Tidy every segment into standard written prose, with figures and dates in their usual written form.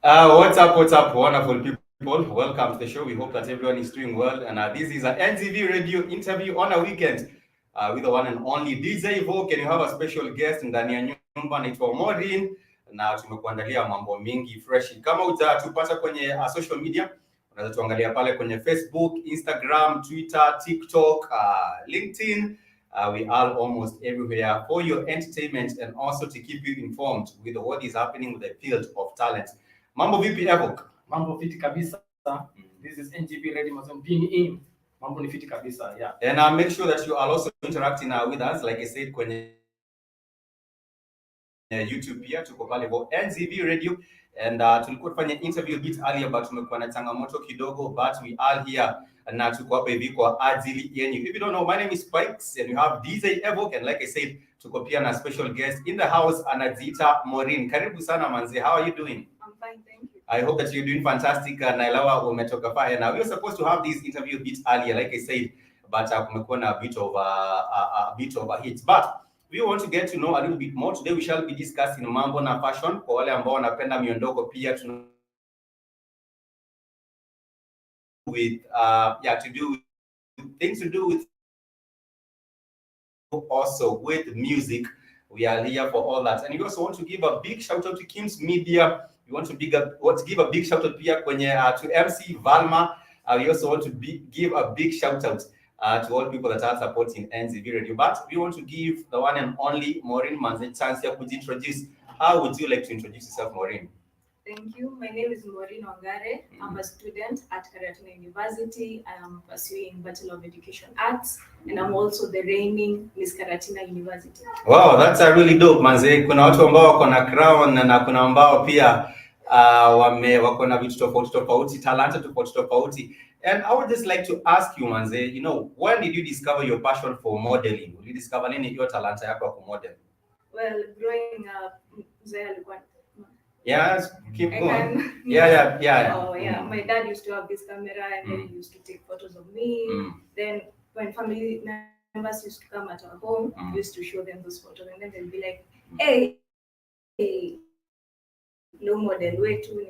What's up, wonderful people? Welcome to the show. We hope that everyone is doing well. And this is an NGV radio interview on a weekend with the one and only DJ Vogue. And you have a special guest ndani ya nyumba anaitwa Maureen, na tumekuandalia mambo mingi fresh. Kama utatupata kwenye social media, unaweza tuangalia pale kwenye Facebook, Instagram, Twitter, TikTok, LinkedIn. We are almost everywhere for your entertainment and also to keep you informed with what is happening with the field of talent. Mambo vipi Evok? Mambo fiti kabisa. This is NGV Radio Mazambini in. Mambo ni fiti kabisa, yeah. And make sure that you are also interacting with us, like I said, kwenye YouTube pia tuko pale kwa NGV Radio, and tulikuwa tufanya interview a bit earlier but tumekuwa na changamoto kidogo, but we are here na tuko hapa hivi kwa ajili yenu. If you don't know, my name is Spikes and you have DJ Evok, and like I said, tuko pia na special guest in the house anajiita Maureen. Karibu sana manze, how are you doing? I'm fine, thank you. I hope that you're doing fantastic. Nailawa umetoka fire. Now we were supposed to have this interview a bit earlier, like I said, but kumekuwa na a bit of a hit. But we want to get to know a little bit more. Today we shall be discussing mambo na fashion. Kwa wale ambao wanapenda miondoko pia with to do things to do with also with music. We are here for all that. And we also want to give a big shout out to Kim's Media. We want to give a big shout out pia kwenye to MC Valma. We also want to give a big shout out to all people that are supporting NGV Radio. But we want to give the one and only Maureen Manze chance here to introduce. How would you like to introduce yourself, Maureen? Thank you. My name is Maureen Wangare. I'm a student at KarU University. I am pursuing Bachelor of Education Arts, and I'm also the reigning Miss Karatina University. Wow, that's a really dope, manze. Kuna watu ambao wako na crown na kuna ambao pia wako na vitu tofauti, talanta tofauti. And I would just like to ask you, manze, when did you discover your passion for modeling? Did you discover nini your talanta yako ya kumodel? Well, growing up, mzee alikuwa Yes, keep going. Yeah. Oh, yeah. My dad used to have this camera, and then he used to take photos of me. Then when family members used to come at our home, we used to show them those photos, and then they'll be like, hey, low model, way too.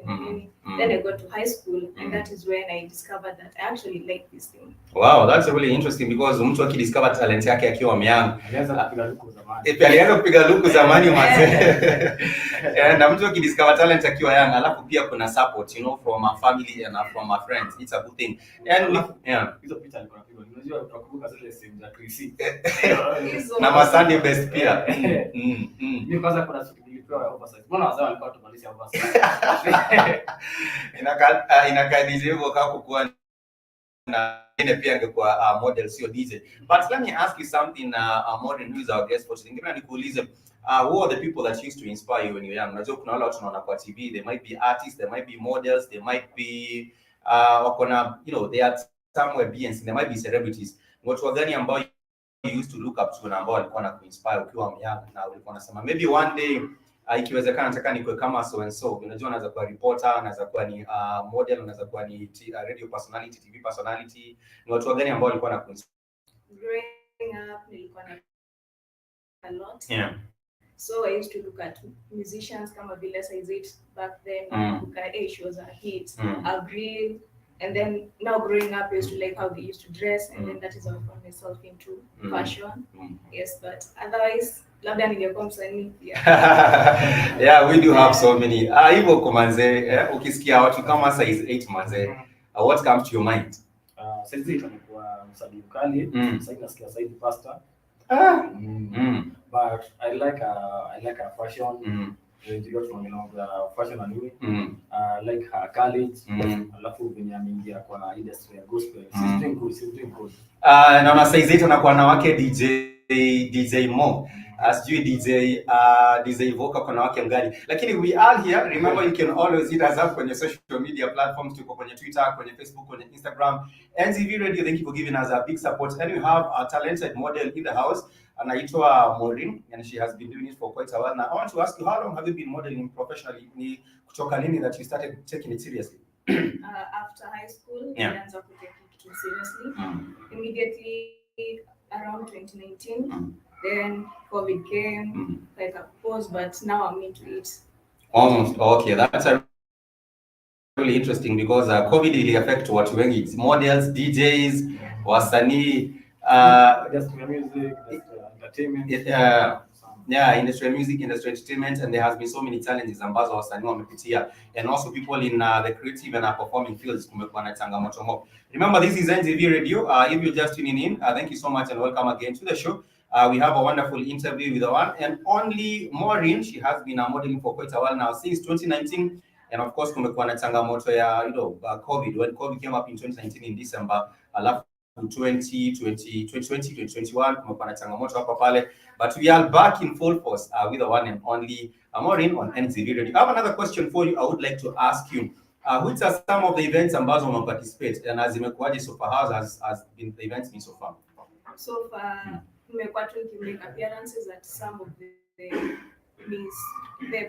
Then I got to high school, and that is when I discovered that I actually like this thing. Wow, that's really interesting because mtu akidiscover talent yake akiwa myang. Alianza kupiga luku zamani. Alianza kupiga luku zamani mazee. Na mtu akidiscover talent akiwa young, alafu pia kuna support, from a family and from a friends. It's a good thing. And hizo picha alikuwa anapiga. Unajua utakumbuka zile simu za Krisi. Na masani best pia. Mimi kwanza kuna siku nilipewa oversize. Mbona wazao walikuwa tumaliza oversize? Inakaa DJ hivyo kukuwa na pia angekuwa model sio DJ. But let me ask you something, Maureen, who is our guest for today. Ngependa nikuulize, who are the people that used to inspire you when you were young? Unajua kuna wale watu tunaona kwa TV, they might be artists, they might be models, they might be they are somewhere beings, they might be celebrities. Watu wagani ambao you used to look up to na ambao walikuwa na kuinspire ukiwa young na ulikuwa unasema maybe one day ikiwezekana nataka nikuwe kama so and so. Unajua unaweza kuwa reporter, unaweza kuwa ni model, unaweza kuwa ni radio personality, TV personality. Ni watu gani ambao walikuwa na kuinspire? Growing up nilikuwa na a lot. Yeah. So I used to look at musicians kama vile Size back then. She was a hit. Agree. And then now growing up, I used to like how they used to dress, and then that is how I found myself into fashion. Yes, but otherwise, labda ningekuwa msanii pia. Yeah, we do have so many. Hivyo kwa manze, ukisikia watu kama Size 8 manze, what comes to your mind? Size 8 amekuwa msanii mkali. Sasa nasikia Size Pastor. But I like her fashion. Fashion and way. Like her college. Alafu venye ameingia kwa na industry ya gospel. She's doing good. Na Size 8 anakuwa na wake DJ Mo. Sijui DJ Voka kuna wake mgani. Lakini we are here. Remember, you can always hit us up kwenye social media platforms. Tuko kwenye Twitter, kwenye Facebook, kwenye Instagram. NGV Radio, thank you for giving us a big support. And we have a talented model in the house. Anaitwa Maureen, and she has been doing it for quite a while now. I want to ask you, how long have you been modeling professionally? Ni kutoka lini that you started taking it seriously? After high school, I began to take it too seriously. Immediately around 2019, then COVID came, like a pause, but now I'm into it. Almost. Okay, that's a really interesting because COVID really affect watu wengi, models, DJs, wasanii, Industrial music, entertainment. Yeah, industrial music, industrial entertainment, and there has been so many challenges ambazo wasanii wamepitia, and also people in the creative and performing fields kumekuwa na changamoto mo. Remember, this is NGV Radio. If you're just tuning in, thank you so much and welcome again to the show. We have a wonderful interview with the one and only Maureen. She has been modeling for quite a while now, since 2019. And of course, kumekuwa na changamoto ya COVID. When COVID came up in 2019 in December, 2020, 2021, kumekuwa na changamoto hapa pale. But we are back in full force with the one and only Maureen on NGV Radio. I have another question for you. I would like to ask you, which are some of the events ambazo umeparticipate, and as imekuwaje so far? How has been the events been so far? So far, nimekuwa make appearances at some of the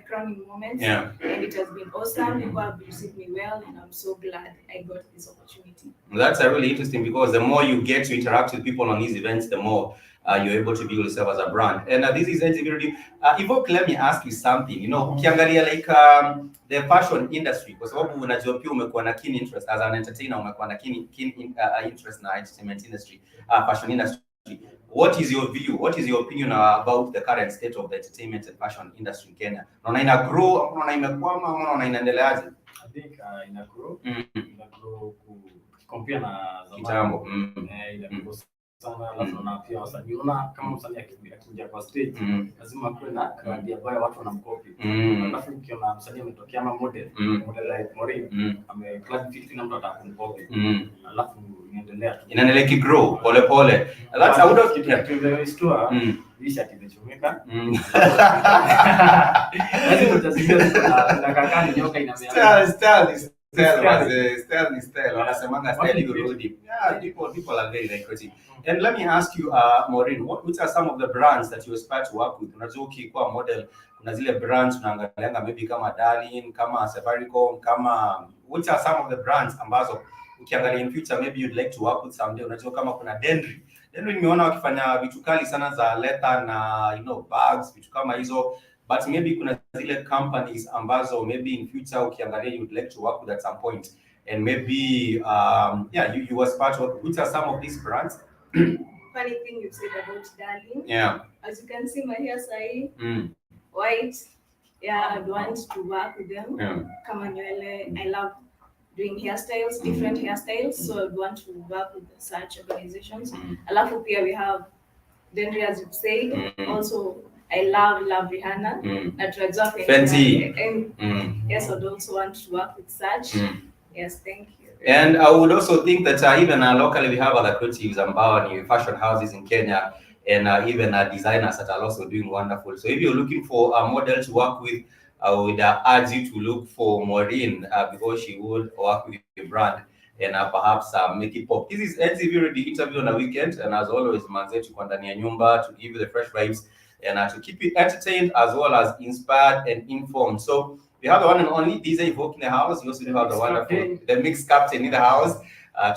crowning moments, and it has been awesome. People have received me well, and I'm so glad I got this opportunity. That's really interesting because the more you get to interact with people on these events, the more you're able to build yourself as a brand. And this is NGV Radio. Evoke, let me ask you something. Ukiangalia like the fashion industry, kwa sababu unajua pia umekuwa na keen interest as an entertainer, umekuwa na keen interest na entertainment industry, fashion industry. What is your view? What is your opinion about the current state of the entertainment and fashion industry in Kenya? Unaona ina grow, unaona imekwama, unaona inaendeleaje? I think ina grow. Ina grow compare na kitambo. Ina grow sana, alafu na pia wasanii, unaona kama msanii akija kwa stage lazima kuwe na crowd ambayo watu wanamcopy. Alafu ukiona msanii ametokea ama model like Maureen ameclub fit na mtu atakumcopy. Alafu inaendelea kigrow pole pole. That's out of the store. This at imechomeka. Lazima utasikia na kakani nyoka inamea. Style. Wanasemanga style irudi. Yeah, people are very creative. And let me ask you, Maureen, which are some of the brands that you aspire to work with? Unajua ukikuwa model, kuna zile brands unaangalianga maybe kama Darling, kama Safaricom, kama which are some of the brands ambazo ukiangalia in future maybe you'd like to work with someday? Unajua kama kuna Denry nimeona wakifanya vitu kali sana za leather na bags, vitu kama hizo. But maybe kuna zile companies ambazo maybe in future ukiangalia you'd like to work with at some point, and maybe you was part of. Which are some of these brands? Funny thing you said about Darling. Yeah. As you can see, my hair style white. Yeah, I'd want to work with them. Kama nywele, I love doing hairstyles, different hairstyles. So I'd want to work with such organizations. Alafu pia we have Denry, as you say. Also, I love Rihanna. Fenty. Yes, I'd also want to work with such. Yes, thank you. And I would also think that even locally we have other creatives ambao ni fashion houses in Kenya, and even designers that are also doing wonderful. So if you're looking for a model to work with, I would urge you to look for Maureen because she would work with your brand and perhaps make it pop. This is NGV Radio interview on a weekend, and as always, manze tuko ndani ya nyumba to give you the fresh vibes and to keep you entertained as well as inspired and informed. So we have the one and only DJ Evoke in the house. We also do have the wonderful, the mixed captain in the house.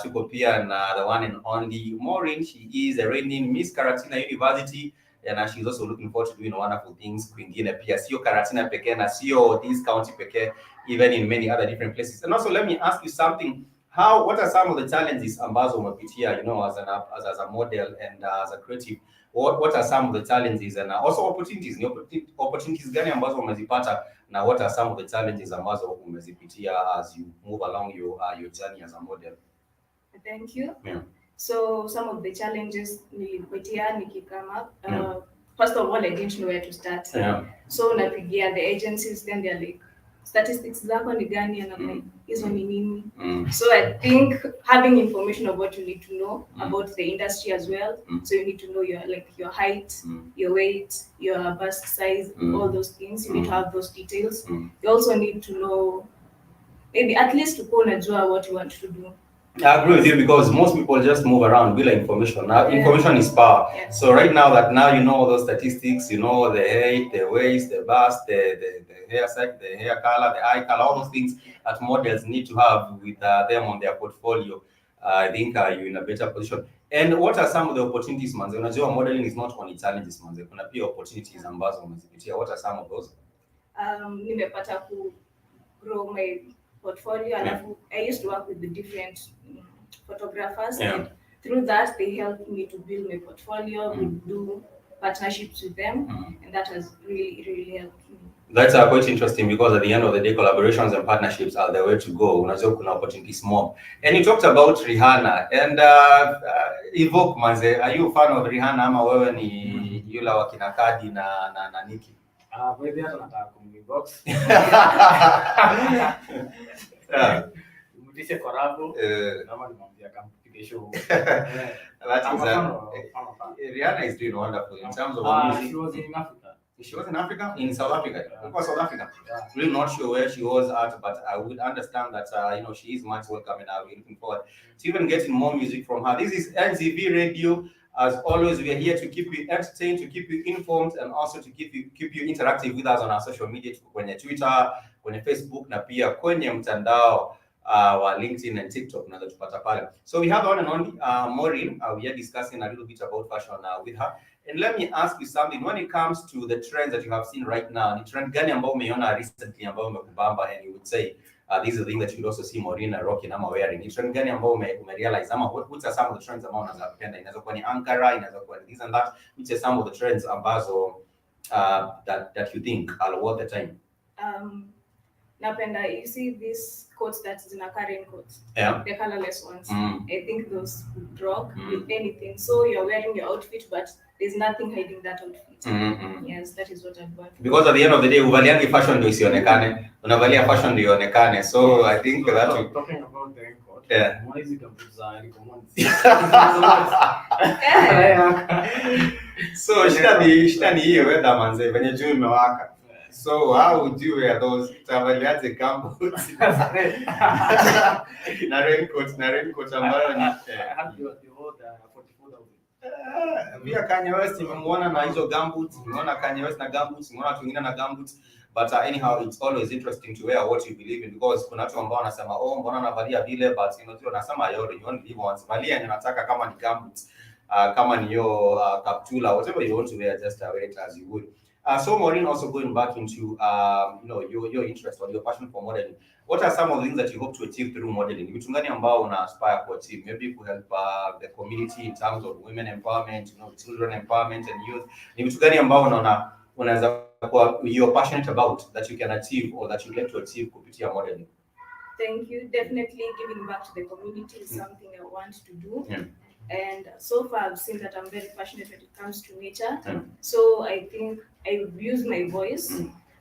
To compare and the one and only Maureen. She is a reigning Miss Karatina University, and she's also looking forward to doing wonderful things. Kwingine pia sio Karatina pekee na sio this county pekee, even in many other different places. And also, let me ask you something. What are some of the challenges ambazo umepitia, as a model and as a creative? What are some of the challenges and also opportunities? Opportunities gani ambazo umezipata, na what are some of the challenges ambazo umezipitia as you move along your journey as a model? Thank you. Yeah. So some of the challenges nilipitia nikikama up. First of all, I didn't know where to start. So napigia the agencies, then they're like, statistics zako ni gani, and I'm like, hizo ni nini? So I think having information of what you need to know about the industry as well. So you need to know your height, your weight, your bust size, all those things. You need to have those details. You also need to know, maybe at least to unajua what you want to do. I agree with you because most people just move around with information. Now, information is power. Yes. So right now you know all those statistics, the height, the waist, the bust, the hair size, the hair color, the eye color, all those things that models need to have with them on their portfolio. I think you're in a better position. And what are some of the opportunities, manze? Unajua modeling is not only challenges, manze. Kuna pia opportunities ambazo umezipitia. What are some of those? Nimepata ku grow my portfolio. I used to work with the different photographers, Yeah. and through that they helped me to build my portfolio. We do partnerships with them, and that has really helped me. That's quite interesting because at the end of the day, collaborations and partnerships are the way to go. Unajua kuna opportunities more. And you talked about Rihanna and Evoke manze, are you a fan of Rihanna ama wewe ni yule wa kina Kadi na Nicki? Wewe hata nataka kumbox. Mtishe korabo. Kama nimwambia kampige show. Rihanna is doing wonderful in terms of music. She was in Africa. She was in Africa? In South Africa? Yeah. It was South Africa. Yeah. Really not sure where she was at, but I would understand that she is much welcome, and I'll be looking forward to even getting more music from her. This is NGV Radio. As always, we are here to keep you entertained, to keep you informed, and also to keep you interactive with us on our social media, kwenye Twitter, kwenye Facebook, na pia kwenye mtandao wa LinkedIn and TikTok. So we have the one and only Maureen. We are discussing a little bit about fashion with her. And let me ask you something. When it comes to the trends that you have seen right now, ni trend gani ambao umeiona recently ambao umekubamba, and you would say these are the things that you would also see Maureen rocking ama wearing? Ni trend gani ambao umerealize ama what are some of the trends ambao unazipenda? Inaweza kuwa ni Ankara, inaweza kuwa ni this and that. Which are some of the trends ambazo that you think are worth the time? Napenda, you see these coats that zinakaa raincoats, the colorless ones. I think those would rock with anything. So you're wearing your outfit, but there's nothing hiding that outfit. Yes, that is what I'd want. Because at the end of the day, uvaliangi fashion ndio isionekane, unavalia fashion ndio ionekane. So I think that talking about the raincoat. Yeah. Why is it recommend? So shida ni hiyo weather manze, venye juu imewaka. So how would you wear those? Utavaliaje gumboots? na raincoat ambayo ni pia Kanye West nimemuona na hizo gumboots, nimeona Kanye West na gumboots, nimeona watu wengine na gumboots. But anyhow, it's always interesting to wear what you believe in, because kuna watu ambao wanasema mbona navalia vile, but wanasema you only live once. Valia ninataka kama ni gumboots, kama ni hiyo kaptula, whatever you want to wear, just wear it as you would. So Maureen, also going back into your interest or your passion for modeling, what are some of the things that you hope to achieve through modeling? Vitu gani ambao una aspire to achieve? Maybe to help the community in terms of women empowerment, children empowerment and youth. Ni vitu gani ambao unaweza you're passionate about that you can achieve or that you'd like to achieve kupitia modeling? Thank you. Definitely giving back to the community is something I want to do. Yeah. And so far, I've seen that I'm very passionate when it comes to nature. So I think I would use my voice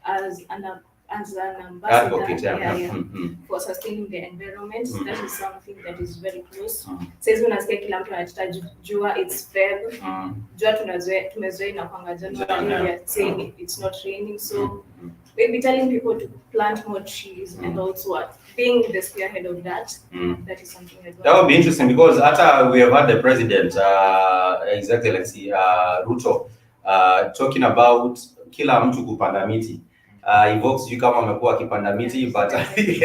as an ambassador for sustaining the environment. That is something that is very close. Says unasikia kila mtu anataka jua, it's Feb. Jua tumezoea na kwanga January, we are saying it's not raining. So maybe telling people to plant more trees and also being the spearhead of that. That is something that would be interesting, because after we have had the president, His Excellency Ruto, talking about kila mtu kupanda miti. Evokes sijui kama amekuwa akipanda miti, but at the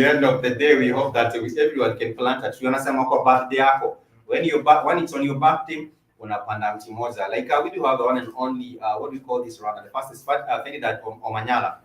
end of the day, we hope that everyone can plant a tree. Unasema kwa birthday yako, when it's on your birthday, unapanda mti moja. Like we do have the one and only what we call this runner, the fastest Ferdinand Omanyala,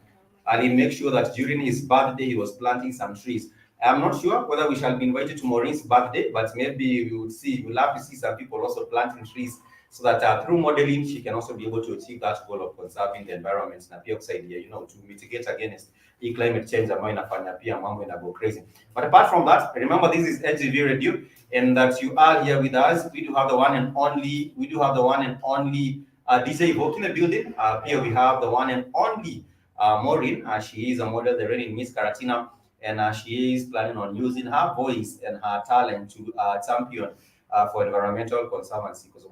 and he makes sure that during his birthday he was planting some trees. I'm not sure whether we shall be invited to Maureen's birthday, but maybe we'll love to see some people also planting trees, so that through modeling she can also be able to achieve that goal of conserving the environment na pia kusaidia to mitigate against climate change ambayo inafanya pia mambo go crazy. But apart from that, remember this is NGV Radio, and that you are here with us. We do have the one and only DJ Evoke in the building. Here we have the one and only Maureen. She is a model, the reigning Miss Karatina, and she is planning on using her voice and her talent to champion for environmental conservancy, because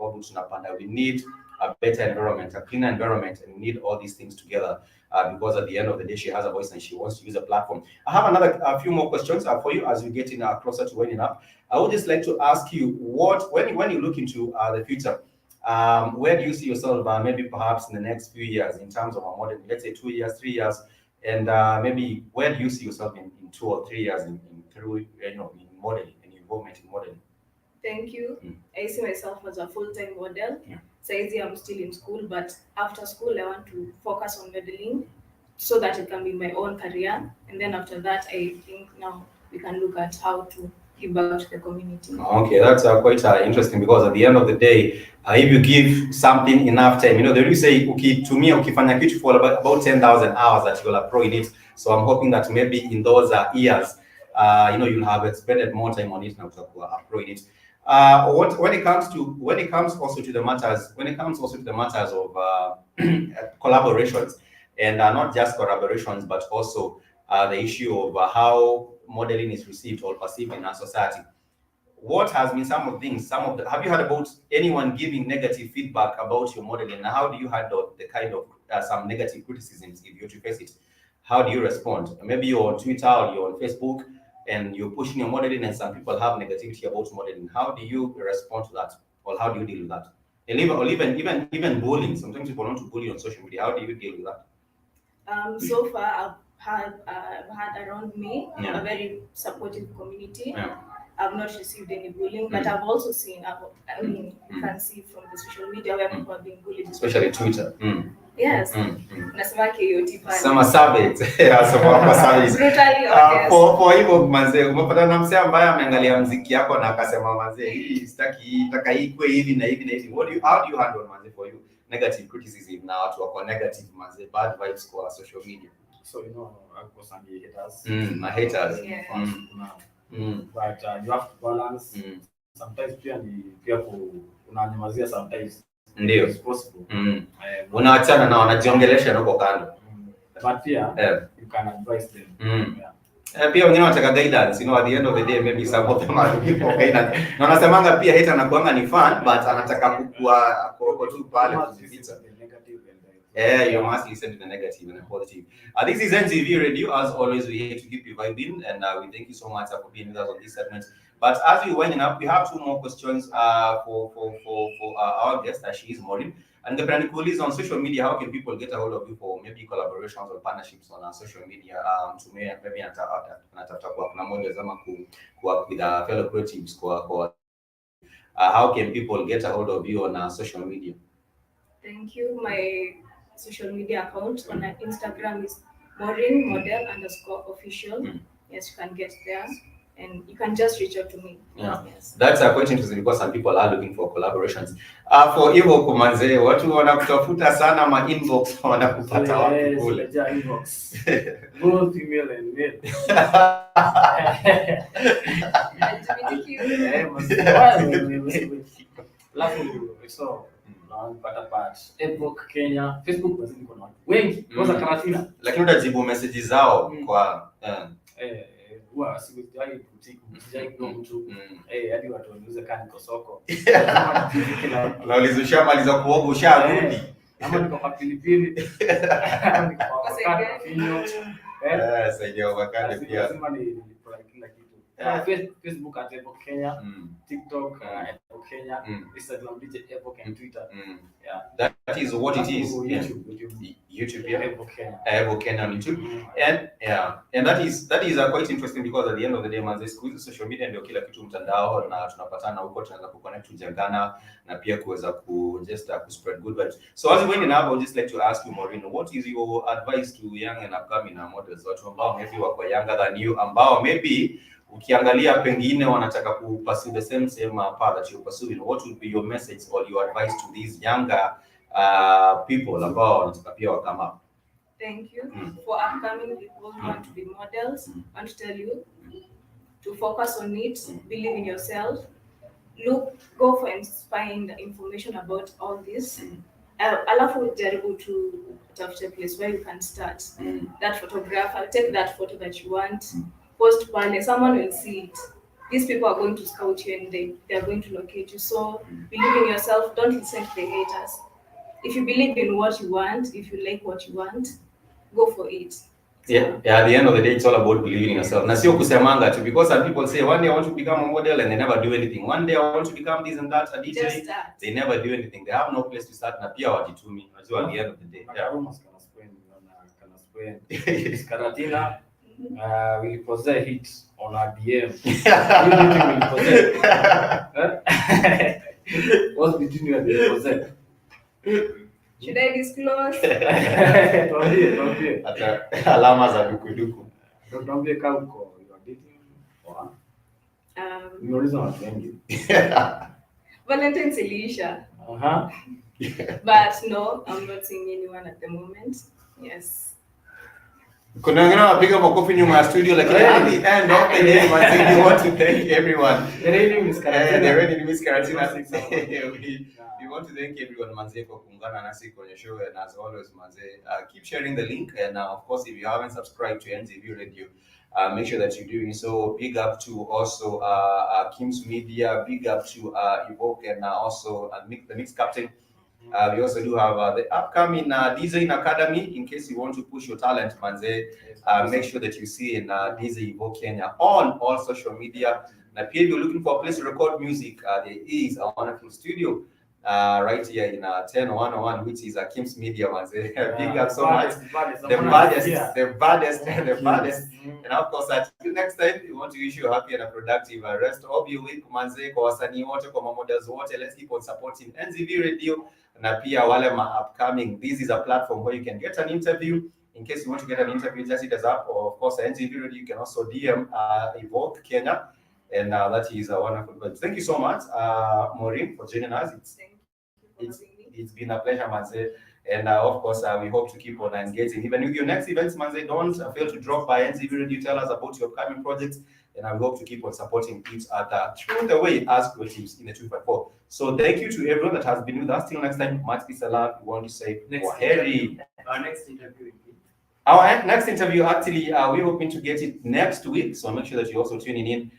we need a better environment, a cleaner environment, and we need all these things together, because at the end of the day, she has a voice and she wants to use a platform. I have a few more questions for you as we get in closer to winding up. I would just like to ask you, when you look into the future, where do you see yourself maybe perhaps in the next few years in terms of a model, let's say 2 years, 3 years, and maybe where do you see yourself in 2 or 3 years in modeling and involvement in modeling? Thank you. I see myself as a full-time model. So I'm still in school, but after school I want to focus on modeling so that it can be my own career. And then after that, I think now we can look at how to give back to the community. Okay, that's quite interesting, because at the end of the day, if you give something enough time, they really say, ukitumia ukifanya kitu for about 10,000 hours that you'll pro in it. So I'm hoping that maybe in those years, you'll have expended more time on it now to pro in it. When it comes also to the matters of collaborations, and not just collaborations, but also the issue of how modeling is received or perceived in our society. What has been some of the have you heard about anyone giving negative feedback about your modeling, and how do you handle the kind of some negative criticisms if you to face it? How do you respond? Maybe you're on Twitter or you're on Facebook and you're pushing your modeling, and some people have negativity about modeling. How do you respond to that, or how do you deal with that? And even bullying. Sometimes people want to bully on social media. How do you deal with that? So far, I've had around me a very supportive community. I've not received any bullying, but I've also seen, you can see from the social media where people are being bullied. Especially Twitter. Yes. Nasema KOT pale. Some savage. Some savage. Brutally honest. For hivyo manze, umepata na msee ambaye ameangalia muziki yako na akasema manze, hii sitaki, nataka hii kwe hivi na hivi na hivi. How do you handle manze for you negative criticism na watu wako negative manze, bad vibes kwa social media? So of course some haters. My haters. But you have to balance. Sometimes pia unanyamazia sometimes. Ndio. It's possible. Unaachana na wanajiongelesha huko kando. But pia you can advise them. Pia wengine wanataka guidance, at the end of the day maybe some of them are looking for guidance. Na nasemanga pia hater anakuanga ni fan, but anataka kukua kwa tu pale kujificha. You must listen to the negative and the positive. This is NGV Radio. As always, we're here to keep you vibing, and we thank you so much for being with us on this segment. But as we winding up, we have two more questions for our guest, she is Maureen. And the brand cool is on social media. How can people get a hold of you for maybe collaborations or partnerships on social media? To maybe anataka kuna models ama work with fellow creatives. How can people get a hold of you on social media? Thank you. My social media account on Instagram is Maureen model_official. Yes, you can get there, and you can just reach out to me. Yes. That's quite interesting, because some people are looking for collaborations. For hivyo kumanze, watu wanakutafuta sana ma inbox, wanakupata wapi kule? Inbox. Both female and male. So unapata part Facebook Kenya, Facebook basi niko na watu wengi kwanza Karatina, lakini utajibu message zao kwa huwa sijai kwa mtu hadi watu waniulize kama niko soko na ulizusha maliza kuoga usharudi ama niko kwa pilipili niko kwa kinyo saidia wakati pia lazima ni kila kitu. Facebook at Evo Kenya, TikTok at Evo Kenya, Instagram DJ Evo Kenya, Twitter. That is what it is. YouTube, Evo Kenya on YouTube. And that is quite interesting, because at the end of the day, manze, siku social media ndio kila kitu mtandao, na tunapatana huko, tunaweza kuconnect, kujengana na pia kuweza just spread good vibes. So as we went in, I would just like to ask you, Maureen, what is your advice to young and upcoming models, watu ambao maybe wako younger than you, ambao maybe ukiangalia pengine wanataka ku pursue the same path that you're pursuing? What would be your message or your advice to these younger people ambao wanataka pia wakama up? Thank you. For upcoming people who want to be models, I want to tell you to focus on it, believe in yourself, go and find information about all this. Alafu jaribu to tafuta place where you can start. That photographer, take that photo that you want, post pale, someone will see it. These people are going to scout you, and they are going to locate you. So believe in yourself, don't listen to the haters. If you believe in what you want, if you like what you want, go for it. At the end of the day, it's all about believing in yourself. Na sio kusemanga tu, because some people say one day I want to become a model and they never do anything. One day I want to become this and that, a DJ. They never do anything. They have no place to start. Na pia wajitumi. Unajua at the end of the day. Karatina will possess hit on our DM. What's between you and the possess? Should I disclose? Tuambie. Hata alama za dukuduku. Tuambie kama uko you are dating or nimeuliza watu wengi. Valentine's iliisha. But no, I'm not seeing anyone at the moment. Yes. Kuna wengine wanapiga makofi nyuma ya studio, lakini at the end of the day, we want to thank everyone. The name is Karatina. We want to thank everyone manze kwa kuungana nasi kwenye show, and as always manze, keep sharing the link, and of course if you haven't subscribed to NGV Radio, make sure that you're doing so. Big up to also Kim's Media, big up to Evoke, and also the Mix Captain. We also do have the upcoming Design Academy. In case you want to push your talent, manze, make sure that you see in Design Evoke Kenya on all social media. Now, if you're looking for a place to record music, there is a wonderful studio right here in 10101, which is Kim's Media, manze. Big up so much. The baddest. And of course, until next time, we want to wish you a happy and a productive rest of your week, manze. Kwa wasanii wote, kwa models wote, let's keep on supporting NGV Radio. Na pia wale upcoming, this is a platform where you can get an interview. In case you want to get an interview, just hit us up. Or of course, NGV Radio, you can also DM Evoke Kenya. And that is a wonderful. But thank you so much, Maureen, for joining us. It's been a pleasure, Manze. And of course, we hope to keep on engaging. Even with your next events, Manze, don't fail to drop by NGV Radio, tell us about your upcoming projects. And I hope to keep on supporting each other through the way as creatives in the 254. So thank you to everyone that has been with us. Till next time, much peace and love. We want to say Our next interview. Our next interview, actually, we're hoping to get it next week. So make sure that you're also tuning in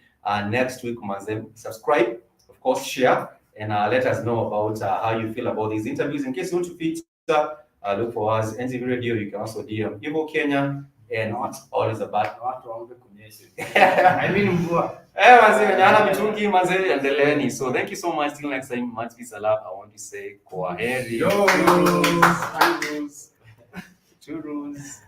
next week, Manze. Subscribe, of course, share, and let us know about how you feel about these interviews. In case you want to feature, look for us, NGV Radio. You can also DM Evoke Kenya. And it's always about I mean, so thank you so much. Till next time, much peace and love. I want to say kwaheri. Churros.